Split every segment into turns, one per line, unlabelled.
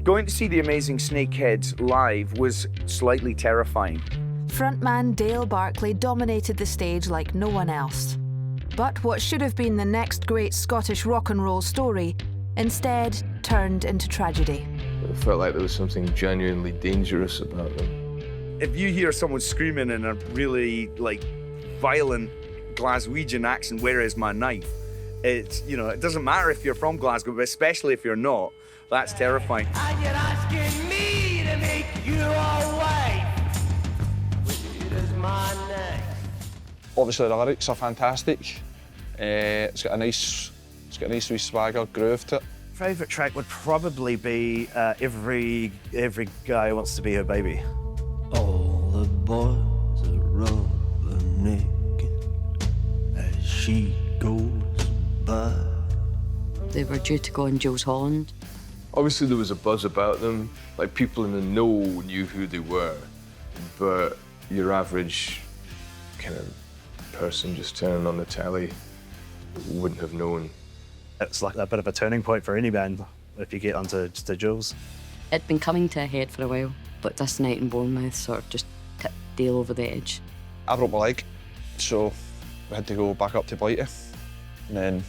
Going to see the Amazing Snakeheads live was slightly terrifying.
Frontman Dale Barclay dominated the stage like no one else. But what should have been the next great Scottish rock and roll story instead turned into tragedy.
It felt like there was something genuinely dangerous about them.
If you hear someone screaming in a really, violent Glaswegian accent, "Where is my knife?" It's, it doesn't matter if you're from Glasgow, but especially if you're not, that's terrifying.
And you're asking me to make you a wife. Where is my knife?
Obviously the lyrics are fantastic. It's got a nice wee swagger groove to it.
Favourite track would probably be every guy wants to be her baby.
All the boys are rubbernecking as she goes by.
They were due to go in Jules Holland.
Obviously there was a buzz about them, like people in the know knew who they were, but your average kind of person just turning on the telly wouldn't have known.
It's like a bit of a turning point for any band if you get onto Jules.
It'd been coming to a head for a while, but this night in Bournemouth sort of just tipped Dale over the edge.
I broke my leg, so we had to go back up to Blighty, and then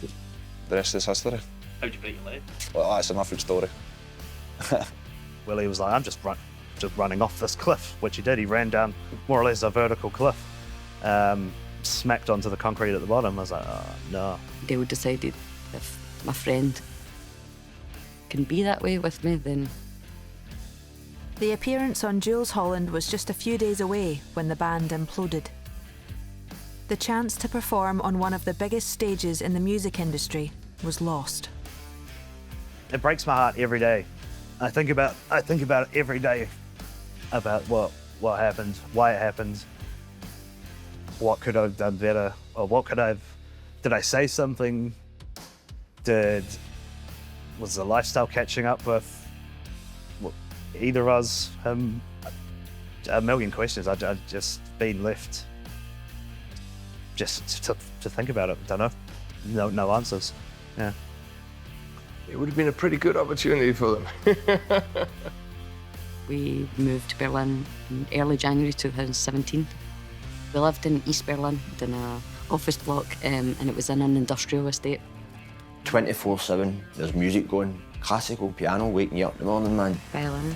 the rest is history.
How'd you break your leg?
Well, that's a different story.
Willie was like, I'm just running off this cliff, which he did. He ran down more or less a vertical cliff, smacked onto the concrete at the bottom. I was like, oh, no.
Dale decided if my friend can be that way with me, then...
The appearance on Jules Holland was just a few days away when the band imploded. The chance to perform on one of the biggest stages in the music industry was lost.
It breaks my heart every day. I think about it every day, about what happened, why it happened, what could I have done better, or did I say something? Was the lifestyle catching up with either of us, him? A million questions. I'd just been left just to think about it. Don't know. No answers. Yeah.
It would have been a pretty good opportunity for them.
We moved to Berlin in early January 2017. We lived in East Berlin in an office block, and it was in an industrial estate.
24/7, there's music going, classical piano waking you up in the morning, man.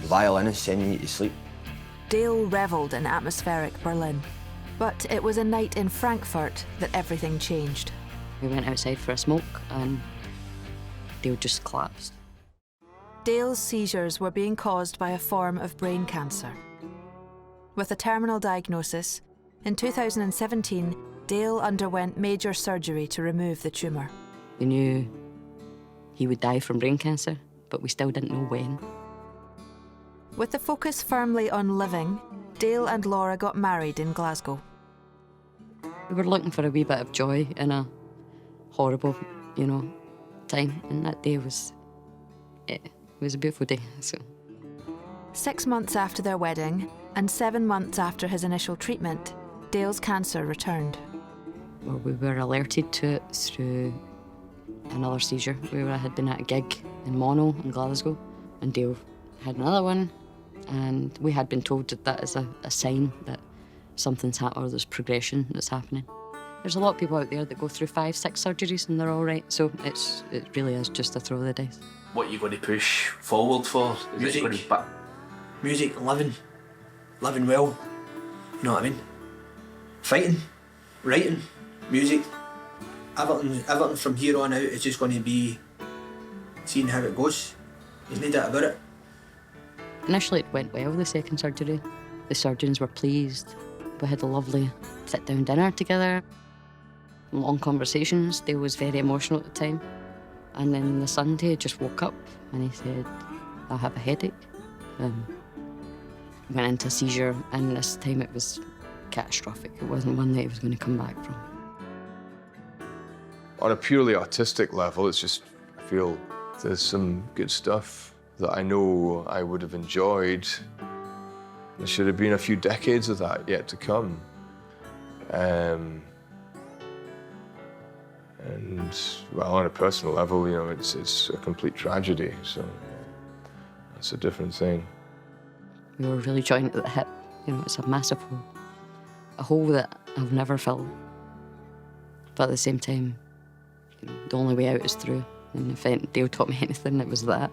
Violinist sending you to sleep.
Dale revelled in atmospheric Berlin, but it was a night in Frankfurt that everything changed.
We went outside for a smoke and Dale just collapsed.
Dale's seizures were being caused by a form of brain cancer. With a terminal diagnosis, in 2017, Dale underwent major surgery to remove the tumour.
We knew he would die from brain cancer, but we still didn't know when.
With the focus firmly on living, Dale and Laura got married in Glasgow.
We were looking for a wee bit of joy in a horrible, time, and that day was a beautiful day. So.
6 months after their wedding, and 7 months after his initial treatment, Dale's cancer returned.
Well, we were alerted to it through another seizure. We had been at a gig in Mono in Glasgow, and Dale had another one, and we had been told that is a sign that something's happening, or there's progression that's happening. There's a lot of people out there that go through 5, 6 surgeries and they're all right, so it really is just a throw of the dice.
What are you going to push forward for?
Music.
Is it going to
Music, living well, you know what I mean? Fighting, writing, music. Everything from here on out is just going to be seeing how it goes. There's no doubt about it.
Initially it went well, the second surgery. The surgeons were pleased. We had a lovely sit-down dinner together, long conversations. Dale was very emotional at the time. And then the Sunday I just woke up and he said, I have a headache. Went into a seizure, and this time it was catastrophic. It wasn't one that he was going to come back from.
On a purely artistic level, it's just, I feel there's some good stuff that I know I would have enjoyed. There should have been a few decades of that yet to come. And, well, on a personal level, it's a complete tragedy, so It's a different thing.
We were really joined at the hip. You know, it's a massive hole. A hole that I've never filled. But at the same time, you know, the only way out is through. And if Dale taught me anything, it was that.